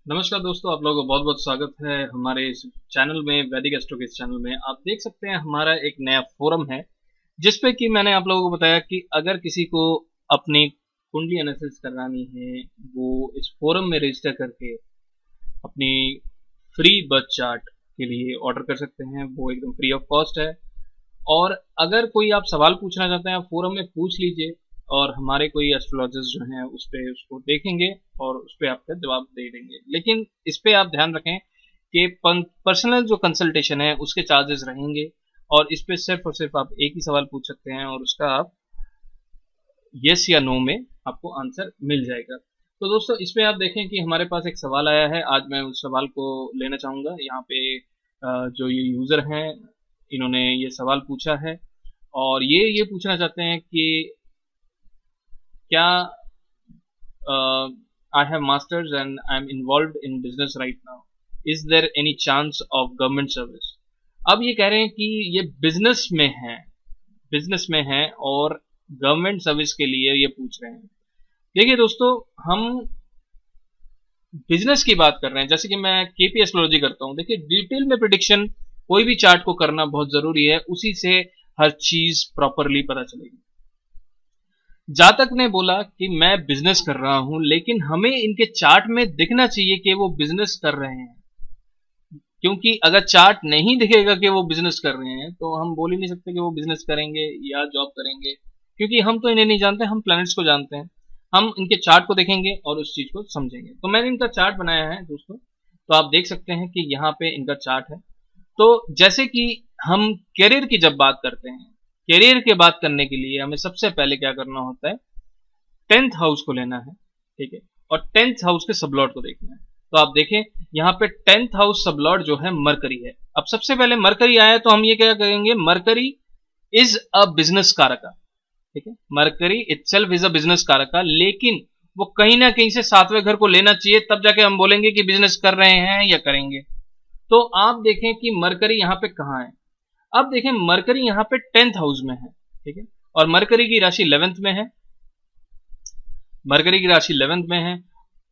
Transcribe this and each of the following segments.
नमस्कार दोस्तों, आप लोगों को बहुत बहुत स्वागत है हमारे इस चैनल में, वैदिक एस्ट्रो के इस चैनल में। आप देख सकते हैं हमारा एक नया फोरम है जिसपे कि मैंने आप लोगों को बताया कि अगर किसी को अपनी कुंडली एनालिसिस करानी है वो इस फोरम में रजिस्टर करके अपनी फ्री बर्थ चार्ट के लिए ऑर्डर कर सकते हैं। वो एकदम फ्री ऑफ कॉस्ट है। और अगर कोई आप सवाल पूछना चाहते हैं आप फोरम में पूछ लीजिए और हमारे कोई एस्ट्रोलॉजिस्ट जो हैं उस पे उसको देखेंगे और उस पे आपका जवाब दे देंगे। लेकिन इस पे आप ध्यान रखें कि पर्सनल जो कंसल्टेशन है उसके चार्जेस रहेंगे और इस पे सिर्फ और सिर्फ आप एक ही सवाल पूछ सकते हैं और उसका आप यस या नो में आपको आंसर मिल जाएगा। तो दोस्तों इसमें आप देखें कि हमारे पास एक सवाल आया है। आज मैं उस सवाल को लेना चाहूँगा। यहाँ पे जो ये यूज़र हैं इन्होंने ये सवाल पूछा है और ये पूछना चाहते हैं कि क्या I have masters and I'm involved in business right now. Is there any chance of government service? अब ये कह रहे हैं कि ये बिजनेस में है और गवर्नमेंट सर्विस के लिए ये पूछ रहे हैं। देखिए दोस्तों, हम बिजनेस की बात कर रहे हैं। जैसे कि मैं केपी एस्ट्रोलॉजी करता हूं। देखिए डिटेल में प्रेडिक्शन कोई भी चार्ट को करना बहुत जरूरी है, उसी से हर चीज प्रॉपरली पता चलेगी। जातक ने बोला कि मैं बिजनेस कर रहा हूं लेकिन हमें इनके चार्ट में दिखना चाहिए कि वो बिजनेस कर रहे हैं, क्योंकि अगर चार्ट नहीं दिखेगा कि वो बिजनेस कर रहे हैं तो हम बोल ही नहीं सकते कि वो बिजनेस करेंगे या जॉब करेंगे, क्योंकि हम तो इन्हें नहीं जानते, हम प्लैनेट्स को जानते हैं। हम इनके चार्ट को देखेंगे और उस चीज को समझेंगे। तो मैंने इनका चार्ट बनाया है दोस्तों, तो आप देख सकते हैं कि यहाँ पे इनका चार्ट है। तो जैसे कि हम करियर की जब बात करते हैं, करियर की बात करने के लिए हमें सबसे पहले क्या करना होता है, 10th हाउस को लेना है, ठीक है, और 10th हाउस के सबलॉर्ड को देखना है। तो आप देखें यहाँ पे 10th हाउस सबलॉर्ड जो है मरकरी है। अब सबसे पहले मरकरी आया तो हम ये क्या करेंगे, मरकरी इज अ बिजनेस कारका, ठीक है, mercury itself is a business कारका, लेकिन वो कहीं ना कहीं से 7वें घर को लेना चाहिए, तब जाके हम बोलेंगे कि बिजनेस कर रहे हैं या करेंगे। तो आप देखें कि मरकरी यहाँ पे कहाँ है। अब देखें मरकरी यहाँ पे 10th हाउस में है, ठीक है, और मरकरी की राशि 11th में है, मरकरी की राशि 11th में है।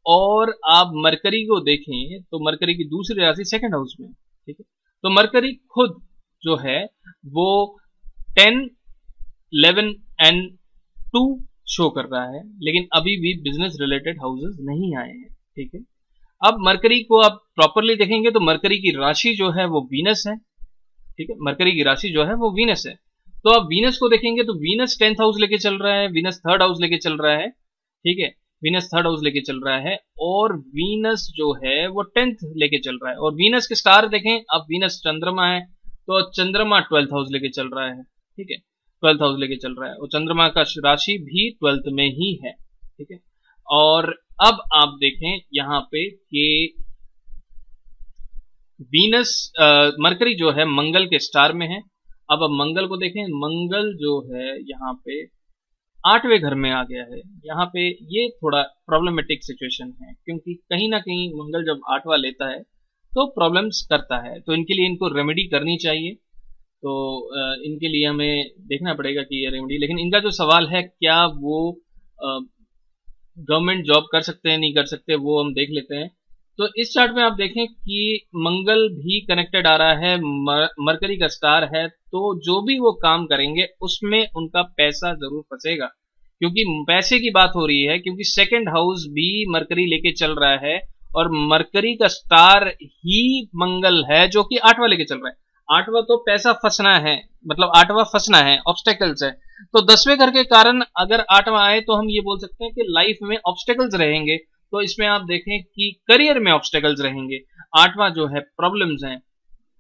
और आप मरकरी को देखें तो मरकरी की दूसरी राशि 2nd हाउस में, ठीक है। तो मरकरी खुद जो है वो 10, 11 एंड 2 शो कर रहा है, लेकिन अभी भी बिजनेस रिलेटेड हाउसेस नहीं आए हैं, ठीक है। अब मरकरी को आप प्रॉपरली देखेंगे तो मरकरी की राशि जो है वो वीनस है, ठीक है, मरकरी की राशि जो है वो वीनस है। तो आप वीनस को देखेंगे तो वीनस 10th हाउस लेके चल रहा है, वीनस 3rd हाउस लेके चल रहा है, ठीक है, वीनस 3rd हाउस लेके चल रहा है, और वीनस जो है वो 10th लेके चल रहा है। और वीनस के स्टार देखें, अब वीनस चंद्रमा है तो चंद्रमा 12th हाउस लेके चल रहा है, ठीक है, 12th हाउस लेके चल रहा है, और चंद्रमा का राशि भी 12th में ही है, ठीक है। और अब आप देखें यहाँ पे कि वीनस मरकरी जो है मंगल के स्टार में है। अब मंगल को देखें, मंगल जो है यहाँ पे 8वें घर में आ गया है। यहाँ पे ये थोड़ा प्रॉब्लमेटिक सिचुएशन है, क्योंकि कहीं ना कहीं मंगल जब 8वां लेता है तो प्रॉब्लम्स करता है। तो इनके लिए इनको रेमेडी करनी चाहिए। तो इनके लिए हमें देखना पड़ेगा कि ये रेमेडी, लेकिन इनका जो सवाल है क्या वो गवर्नमेंट जॉब कर सकते हैं नहीं कर सकते, वो हम देख लेते हैं। तो इस चार्ट में आप देखें कि मंगल भी कनेक्टेड आ रहा है, मरकरी का स्टार है, तो जो भी वो काम करेंगे उसमें उनका पैसा जरूर फंसेगा, क्योंकि पैसे की बात हो रही है, क्योंकि 2nd हाउस भी मरकरी लेके चल रहा है और मरकरी का स्टार ही मंगल है जो कि 8वां लेके चल रहा है। 8वां तो पैसा फंसना है, मतलब 8वां फंसना है, ऑब्स्टेकल्स है। तो 10वें घर के कारण अगर 8वां आए तो हम ये बोल सकते हैं कि लाइफ में ऑब्स्टेकल्स रहेंगे। तो इसमें आप देखें कि करियर में ऑब्स्टेकल्स रहेंगे। 8वां जो है प्रॉब्लम्स हैं,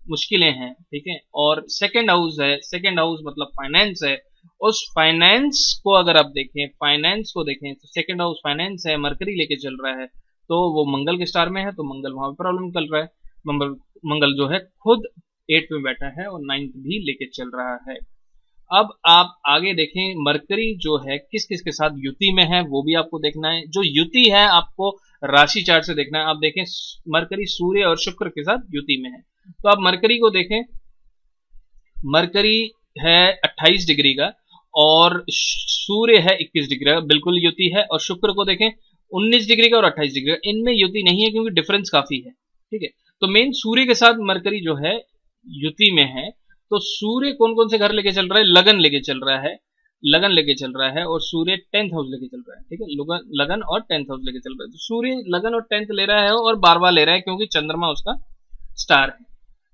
मुश्किलें हैं, ठीक है। और 2nd हाउस है, 2nd हाउस मतलब फाइनेंस है। उस फाइनेंस को अगर आप देखें, फाइनेंस को देखें तो 2nd हाउस फाइनेंस है, मरकरी लेके चल रहा है, तो वो मंगल के स्टार में है, तो मंगल वहां पर प्रॉब्लम चल रहा है। मंगल जो है खुद 8 में बैठा है और 9th भी लेके चल रहा है। अब आप आगे देखें, मरकरी जो है किस किस के साथ युति में है वो भी आपको देखना है। जो युति है आपको राशि चार्ट से देखना है। आप देखें मरकरी सूर्य और शुक्र के साथ युति में है, तो आप मरकरी को देखें, मरकरी है 28 डिग्री का और सूर्य है 21 डिग्री का, बिल्कुल युति है। और शुक्र को देखें 19 डिग्री का और 28 डिग्री का, इनमें युति नहीं है क्योंकि डिफरेंस काफी है। ठीक है, तो मेन सूर्य के साथ मरकरी जो है युति में है। तो सूर्य कौन कौन से घर लेके चल रहा है, लगन लेके चल रहा है, लगन लेके चल रहा है, और सूर्य 10th हाउस लेके चल रहा है। ठीक है, लगन और 10th हाउस लेके चल रहा है। तो सूर्य लगन और 10th ले रहा है और 12वां ले रहा है क्योंकि चंद्रमा उसका स्टार है।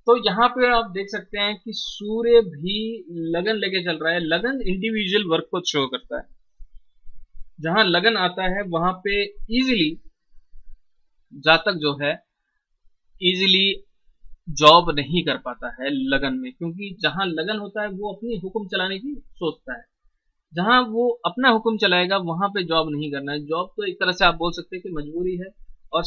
तो यहाँ पे आप देख सकते हैं कि सूर्य भी लगन लेके चल रहा है। लगन इंडिविजुअल वर्क को शो करता है। जहां लगन आता है वहां पे इजीली जातक जो है इजीली जॉब नहीं कर पाता है लगन में, क्योंकि जहां लगन होता है वो अपनी हुक्म चलाने की सोचता है। जहां वो अपना हुक्म चलाएगा वहां पे जॉब नहीं करना है। जॉब तो एक तरह से आप बोल सकते हैं कि मजबूरी है, और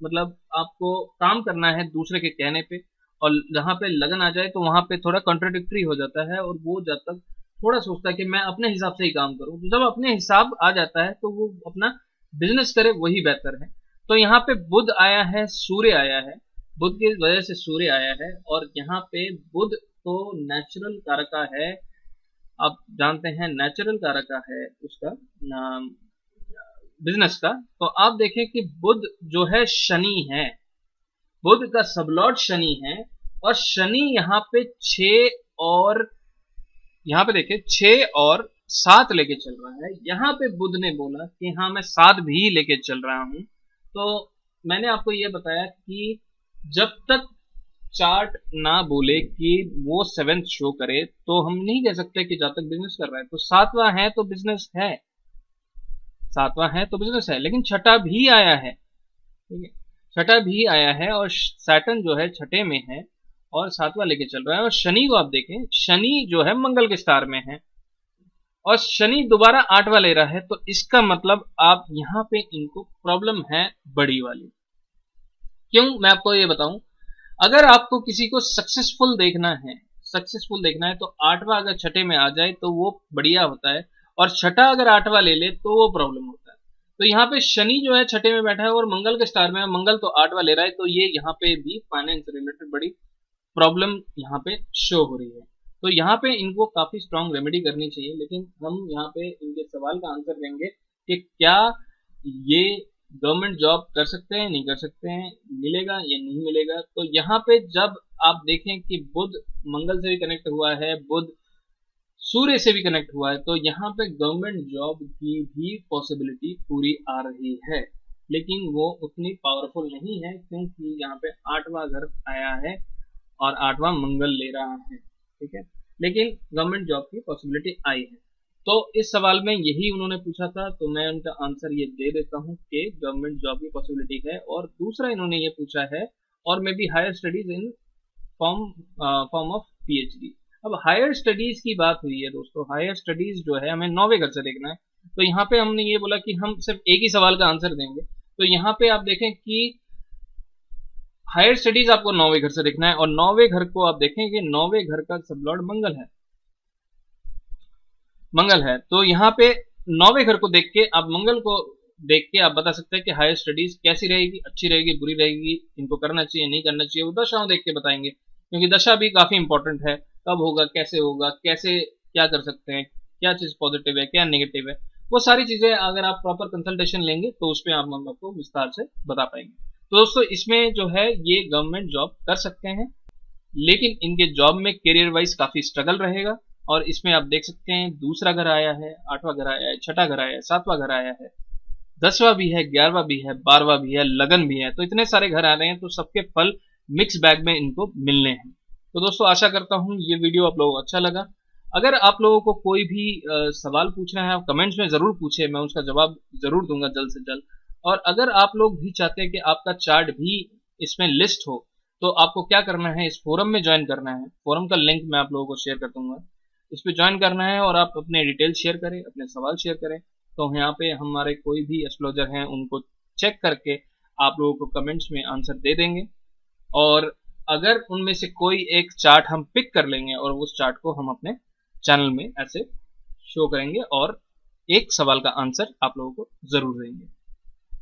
मतलब आपको काम करना है दूसरे के कहने पे। और जहां पे लगन आ जाए तो वहां पे थोड़ा कॉन्ट्राडिक्टरी हो जाता है, और वो जब तक थोड़ा सोचता है कि मैं अपने हिसाब से ही काम करूं। तो जब अपने हिसाब आ जाता है तो वो अपना बिजनेस करे, वही बेहतर है। तो यहाँ पे बुध आया है, सूर्य आया है, बुध की वजह से सूर्य आया है। और यहाँ पे बुध तो नेचुरल कारका है, आप जानते हैं नेचुरल कारका है उसका बिजनेस का। तो आप देखें कि बुध जो है शनि है, बुध का सबलॉर्ड शनि है, और शनि यहाँ पे 6 और यहाँ पे देखिए 6 और 7 लेके चल रहा है। यहाँ पे बुध ने बोला कि हाँ मैं 7 भी लेके चल रहा हूं। तो मैंने आपको ये बताया कि जब तक चार्ट ना बोले कि वो 7th शो करे तो हम नहीं कह सकते कि जातक बिजनेस कर रहा है। तो 7वां है तो बिजनेस है, 7वां है तो बिजनेस है। लेकिन छठा भी आया है, ठीक है, छठा भी आया है, और सैटर्न जो है छठे में है और 7वां लेके चल रहा है। और शनि को आप देखें, शनि जो है मंगल के स्टार में है, और शनि दोबारा 8वां ले रहा है। तो इसका मतलब आप यहां पे इनको प्रॉब्लम है बड़ी वाली। क्यों, मैं आपको ये बताऊं, अगर आपको किसी को सक्सेसफुल देखना है, सक्सेसफुल देखना है, तो 8वां अगर छठे में आ जाए तो वो बढ़िया होता है, और छठा अगर 8वां ले ले तो वो प्रॉब्लम होता है। तो यहाँ पे शनि जो है छठे में बैठा है और मंगल के स्टार में है, मंगल तो 8वां ले रहा है। तो ये यहाँ पे भी फाइनेंस से रिलेटेड बड़ी प्रॉब्लम यहाँ पे शो हो रही है। तो यहाँ पे इनको काफी स्ट्रांग रेमेडी करनी चाहिए। लेकिन हम यहाँ पे इनके सवाल का आंसर देंगे कि क्या ये गवर्नमेंट जॉब कर सकते हैं, नहीं कर सकते हैं, मिलेगा या नहीं मिलेगा। तो यहाँ पे जब आप देखें कि बुध मंगल से भी कनेक्ट हुआ है, बुध सूर्य से भी कनेक्ट हुआ है, तो यहाँ पे गवर्नमेंट जॉब की भी पॉसिबिलिटी पूरी आ रही है। लेकिन वो उतनी पावरफुल नहीं है क्योंकि यहाँ पे 8वां घर आया है और 8वां मंगल ले रहा है। ठीक है, लेकिन गवर्नमेंट जॉब की पॉसिबिलिटी आई है। तो इस सवाल में यही उन्होंने पूछा था, तो मैं उनका आंसर ये दे देता हूँ कि गवर्नमेंट जॉब की पॉसिबिलिटी है। और दूसरा इन्होंने ये पूछा है, और may be higher studies in form of PhD। अब हायर स्टडीज की बात हुई है दोस्तों, हायर स्टडीज जो है हमें 9वें घर से देखना है। तो यहाँ पे हमने ये बोला कि हम सिर्फ एक ही सवाल का आंसर देंगे। तो यहाँ पे आप देखें कि हायर स्टडीज आपको 9वें घर से देखना है, और 9वें घर को आप देखें कि 9वें घर का सबलॉर्ड मंगल है, मंगल है। तो यहाँ पे 9वें घर को देख के आप मंगल को देख के आप बता सकते हैं कि हायर स्टडीज कैसी रहेगी, अच्छी रहेगी, बुरी रहेगी, इनको करना चाहिए, नहीं करना चाहिए। वो दशाओं देख के बताएंगे, क्योंकि दशा भी काफी इंपॉर्टेंट है। कब होगा, कैसे क्या कर सकते हैं, क्या चीज पॉजिटिव है, क्या नेगेटिव है, वो सारी चीजें अगर आप प्रॉपर कंसल्टेशन लेंगे तो उस पर हम आपको विस्तार से बता पाएंगे। तो दोस्तों इसमें जो है ये गवर्नमेंट जॉब कर सकते हैं, लेकिन इनके जॉब में करियर वाइज काफी स्ट्रगल रहेगा। और इसमें आप देख सकते हैं दूसरा घर आया है, 8वां घर आया है, छठा घर आया है, 7वां घर आया है, 10वां भी है, 11वां भी है, 12वां भी है, लगन भी है। तो इतने सारे घर आ रहे हैं, तो सबके फल मिक्स बैग में इनको मिलने हैं। तो दोस्तों आशा करता हूं ये वीडियो आप लोगों को अच्छा लगा। अगर आप लोगों को कोई भी सवाल पूछना है, आप कमेंट्स में जरूर पूछे, मैं उसका जवाब जरूर दूंगा जल्द से जल्द। और अगर आप लोग भी चाहते हैं कि आपका चार्ट भी इसमें लिस्ट हो, तो आपको क्या करना है, इस फोरम में ज्वाइन करना है। फोरम का लिंक मैं आप लोगों को शेयर कर दूंगा, इस पे ज्वाइन करना है और आप अपने डिटेल शेयर करें, अपने सवाल शेयर करें। तो यहाँ पे हमारे कोई भी एस्ट्रोलॉजर हैं, उनको चेक करके आप लोगों को कमेंट्स में आंसर दे देंगे। और अगर उनमें से कोई एक चार्ट हम पिक कर लेंगे और उस चार्ट को हम अपने चैनल में ऐसे शो करेंगे और एक सवाल का आंसर आप लोगों को जरूर देंगे।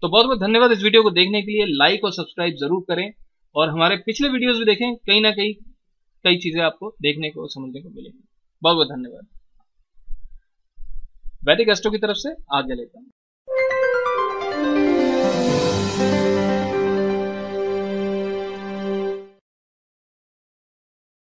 तो बहुत बहुत धन्यवाद इस वीडियो को देखने के लिए। लाइक और सब्सक्राइब जरूर करें, और हमारे पिछले वीडियोस भी देखें, कहीं ना कहीं कई चीजें आपको देखने को समझने को मिलेंगी। बहुत बहुत धन्यवाद। वैदिक एस्ट्रो की तरफ से आगे लेता हूं।